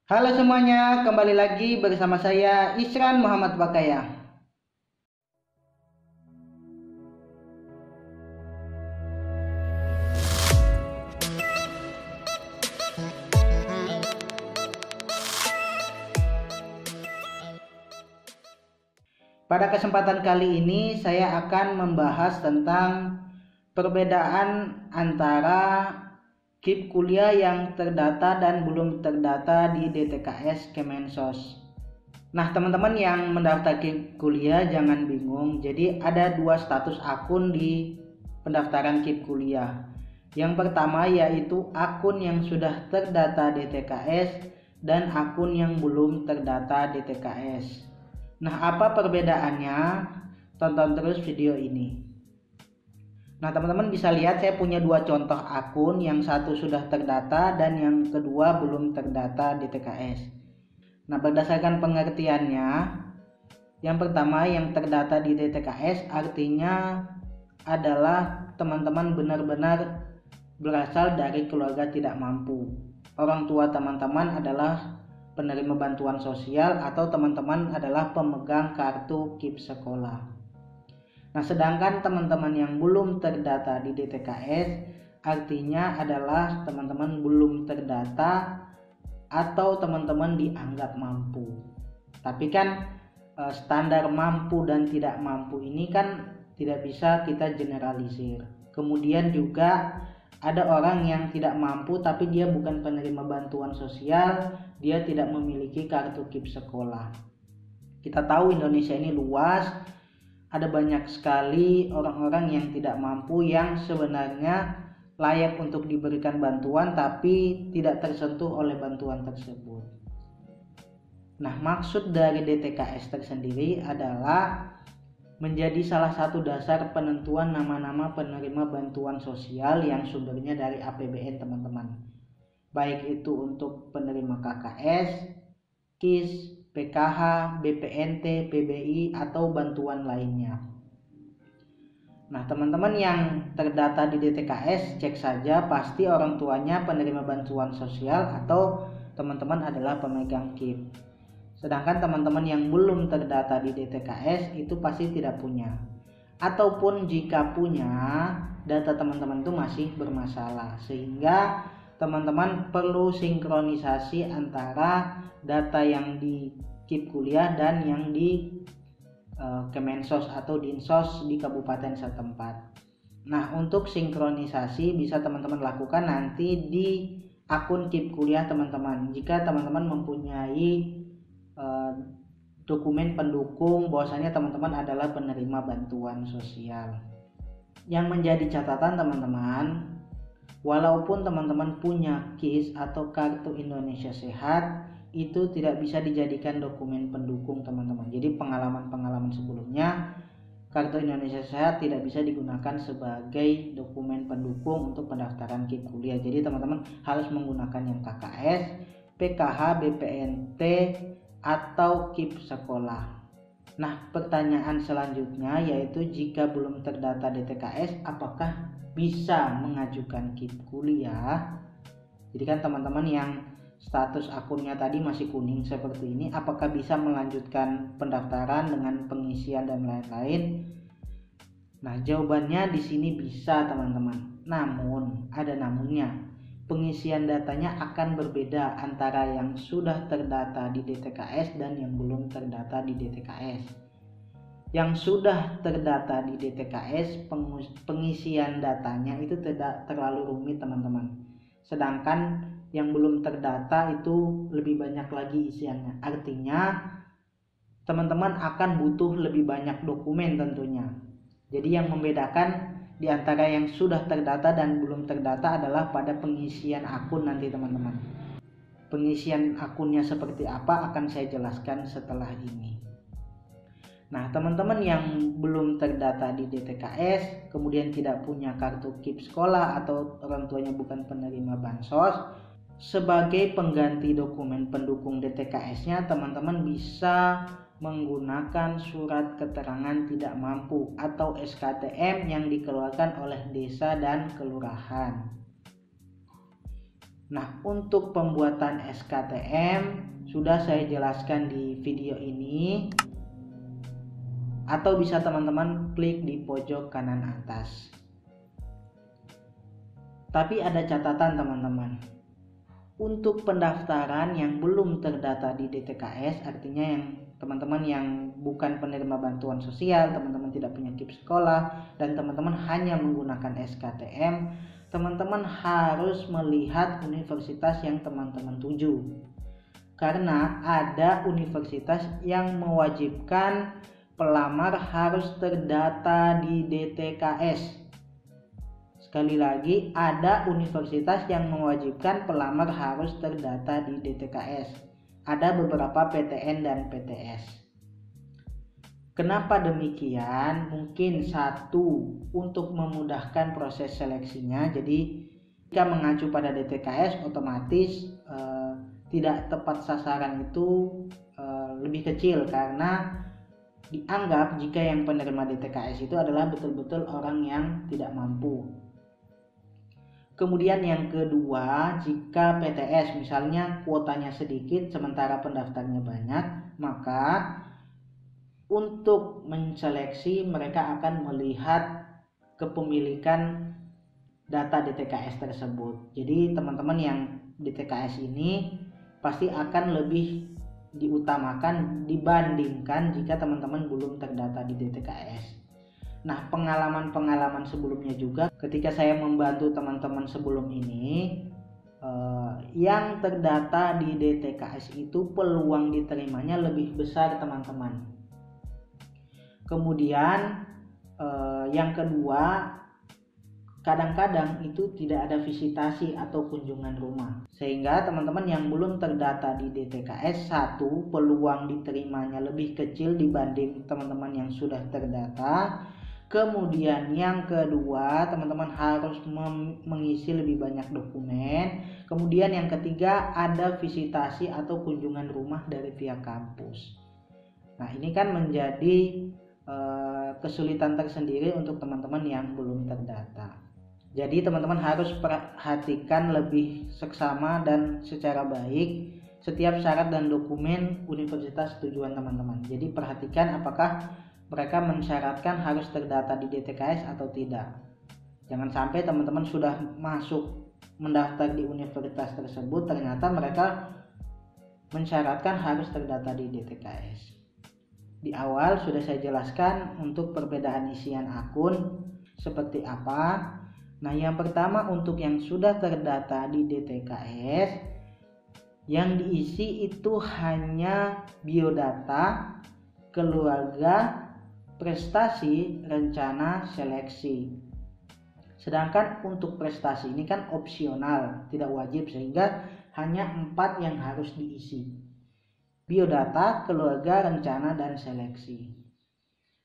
Halo semuanya, kembali lagi bersama saya Isran Muhammad Bakaya. Pada kesempatan kali ini saya akan membahas tentang perbedaan antara KIP kuliah yang terdata dan belum terdata di DTKS Kemensos. Nah, teman-teman yang mendaftar KIP kuliah jangan bingung. Jadi ada dua status akun di pendaftaran KIP kuliah. Yang pertama yaitu akun yang sudah terdata DTKS dan akun yang belum terdata DTKS. Nah, apa perbedaannya? Tonton terus video ini. Nah, teman-teman bisa lihat saya punya dua contoh akun, yang satu sudah terdata dan yang kedua belum terdata DTKS. Nah, berdasarkan pengertiannya, yang pertama yang terdata di DTKS artinya adalah teman-teman benar-benar berasal dari keluarga tidak mampu. Orang tua teman-teman adalah penerima bantuan sosial atau teman-teman adalah pemegang kartu KIP sekolah. Nah, sedangkan teman-teman yang belum terdata di DTKS artinya adalah teman-teman belum terdata atau teman-teman dianggap mampu. Tapi kan standar mampu dan tidak mampu ini kan tidak bisa kita generalisir. Kemudian juga ada orang yang tidak mampu tapi dia bukan penerima bantuan sosial, dia tidak memiliki kartu KIP sekolah. Kita tahu Indonesia ini luas, ada banyak sekali orang-orang yang tidak mampu yang sebenarnya layak untuk diberikan bantuan tapi tidak tersentuh oleh bantuan tersebut. Nah, maksud dari DTKS tersendiri adalah menjadi salah satu dasar penentuan nama-nama penerima bantuan sosial yang sumbernya dari APBN teman-teman. Baik itu untuk penerima KKS, KIS, PKH, BPNT, PBI, atau bantuan lainnya. Nah, teman-teman yang terdata di DTKS, cek saja pasti orang tuanya penerima bantuan sosial atau teman-teman adalah pemegang KIP. Sedangkan teman-teman yang belum terdata di DTKS itu pasti tidak punya. Ataupun jika punya, data teman-teman itu masih bermasalah. Sehingga teman-teman perlu sinkronisasi antara data yang di KIP kuliah dan yang di Kemensos atau Dinsos di kabupaten setempat. Nah, untuk sinkronisasi bisa teman-teman lakukan nanti di akun KIP kuliah teman-teman. Jika teman-teman mempunyai dokumen pendukung bahwasanya teman-teman adalah penerima bantuan sosial. Yang menjadi catatan teman-teman, walaupun teman-teman punya KIS atau Kartu Indonesia Sehat, itu tidak bisa dijadikan dokumen pendukung teman-teman. Jadi pengalaman-pengalaman sebelumnya Kartu Indonesia Sehat tidak bisa digunakan sebagai dokumen pendukung untuk pendaftaran KIP kuliah. Jadi teman-teman harus menggunakan yang KKS, PKH, BPNT, atau KIP sekolah. Nah, pertanyaan selanjutnya yaitu jika belum terdata DTKS, apakah bisa mengajukan KIP kuliah? Jadi kan teman-teman yang status akunnya tadi masih kuning seperti ini, apakah bisa melanjutkan pendaftaran dengan pengisian dan lain-lain? Nah, jawabannya di sini bisa teman-teman. Namun, ada namunnya. Pengisian datanya akan berbeda antara yang sudah terdata di DTKS dan yang belum terdata di DTKS. Yang sudah terdata di DTKS, pengisian datanya itu tidak terlalu rumit teman-teman. Sedangkan yang belum terdata itu lebih banyak lagi isiannya. Artinya teman-teman akan butuh lebih banyak dokumen tentunya. Jadi yang membedakan di antara yang sudah terdata dan belum terdata adalah pada pengisian akun nanti teman-teman. Pengisian akunnya seperti apa akan saya jelaskan setelah ini. Nah, teman-teman yang belum terdata di DTKS, kemudian tidak punya kartu KIP sekolah atau orang tuanya bukan penerima bansos, sebagai pengganti dokumen pendukung DTKS-nya teman-teman bisa menggunakan surat keterangan tidak mampu atau SKTM yang dikeluarkan oleh desa dan kelurahan. Nah, untuk pembuatan SKTM sudah saya jelaskan di video ini, atau bisa teman-teman klik di pojok kanan atas. Tapi ada catatan teman-teman. Untuk pendaftaran yang belum terdata di DTKS, artinya yang teman-teman yang bukan penerima bantuan sosial, teman-teman tidak punya KIP sekolah, dan teman-teman hanya menggunakan SKTM, teman-teman harus melihat universitas yang teman-teman tuju. Karena ada universitas yang mewajibkan pelamar harus terdata di DTKS. Sekali lagi, ada universitas yang mewajibkan pelamar harus terdata di DTKS. Ada beberapa PTN dan PTS. Kenapa demikian? Mungkin satu, untuk memudahkan proses seleksinya. Jadi jika mengacu pada DTKS, otomatis tidak tepat sasaran itu lebih kecil, karena dianggap jika yang penerima DTKS itu adalah betul-betul orang yang tidak mampu. Kemudian yang kedua, jika PTS misalnya kuotanya sedikit sementara pendaftarnya banyak, maka untuk menseleksi mereka akan melihat kepemilikan data DTKS tersebut. Jadi teman-teman yang DTKS ini pasti akan lebih diutamakan dibandingkan jika teman-teman belum terdata di DTKS. Nah, pengalaman-pengalaman sebelumnya juga ketika saya membantu teman-teman sebelum ini, yang terdata di DTKS itu peluang diterimanya lebih besar teman-teman. Kemudian yang kedua, kadang-kadang itu tidak ada visitasi atau kunjungan rumah, sehingga teman-teman yang belum terdata di DTKS, satu, peluang diterimanya lebih kecil dibanding teman-teman yang sudah terdata. Kemudian yang kedua, teman-teman harus mengisi lebih banyak dokumen. Kemudian yang ketiga, ada visitasi atau kunjungan rumah dari pihak kampus. Nah, ini kan menjadi kesulitan tersendiri untuk teman-teman yang belum terdata. Jadi teman-teman harus perhatikan lebih seksama dan secara baik setiap syarat dan dokumen universitas tujuan teman-teman. Jadi perhatikan apakah mereka mensyaratkan harus terdata di DTKS atau tidak. Jangan sampai teman-teman sudah masuk mendaftar di universitas tersebut, ternyata mereka mensyaratkan harus terdata di DTKS. Di awal sudah saya jelaskan untuk perbedaan isian akun seperti apa. Nah, yang pertama untuk yang sudah terdata di DTKS, yang diisi itu hanya biodata, keluarga, prestasi, rencana, seleksi. Sedangkan untuk prestasi ini kan opsional, tidak wajib, sehingga hanya 4 yang harus diisi: biodata, keluarga, rencana, dan seleksi.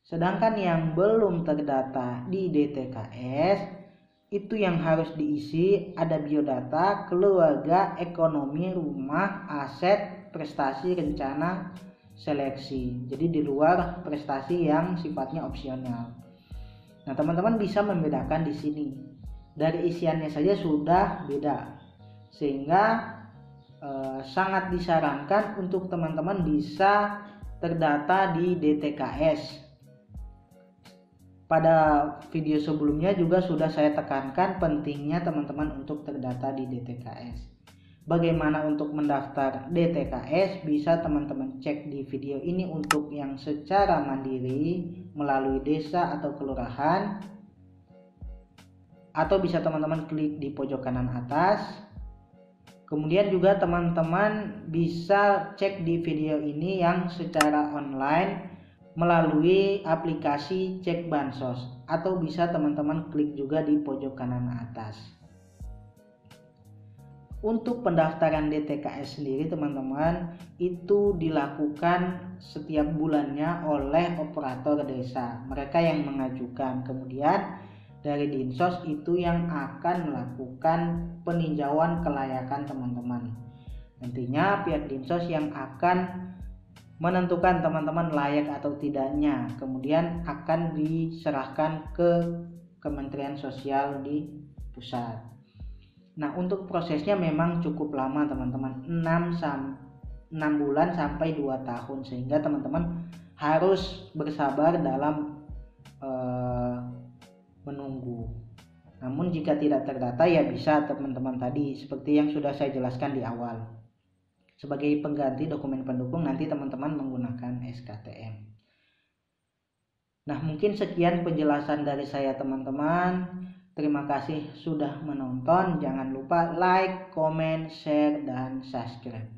Sedangkan yang belum terdata di DTKS itu yang harus diisi ada biodata, keluarga, ekonomi, rumah, aset, prestasi, rencana, seleksi. Jadi di luar prestasi yang sifatnya opsional. Nah, teman-teman bisa membedakan di sini. Dari isiannya saja sudah beda. Sehingga sangat disarankan untuk teman-teman bisa terdata di DTKS. Pada video sebelumnya juga sudah saya tekankan pentingnya teman-teman untuk terdata di DTKS. Bagaimana untuk mendaftar DTKS bisa teman-teman cek di video ini untuk yang secara mandiri melalui desa atau kelurahan, atau bisa teman-teman klik di pojok kanan atas. Kemudian juga teman-teman bisa cek di video ini yang secara online melalui aplikasi Cek Bansos, atau bisa teman-teman klik juga di pojok kanan atas. Untuk pendaftaran DTKS sendiri teman-teman itu dilakukan setiap bulannya oleh operator desa, mereka yang mengajukan. Kemudian dari Dinsos itu yang akan melakukan peninjauan kelayakan teman-teman. Nantinya pihak Dinsos yang akan menentukan teman-teman layak atau tidaknya, kemudian akan diserahkan ke Kementerian Sosial di pusat. Nah, untuk prosesnya memang cukup lama teman-teman, 6 bulan sampai 2 tahun, sehingga teman-teman harus bersabar dalam menunggu. Namun jika tidak terdata ya bisa teman-teman tadi seperti yang sudah saya jelaskan di awal. Sebagai pengganti dokumen pendukung nanti teman-teman menggunakan SKTM. Nah, mungkin sekian penjelasan dari saya teman-teman. Terima kasih sudah menonton. Jangan lupa like, comment, share, dan subscribe.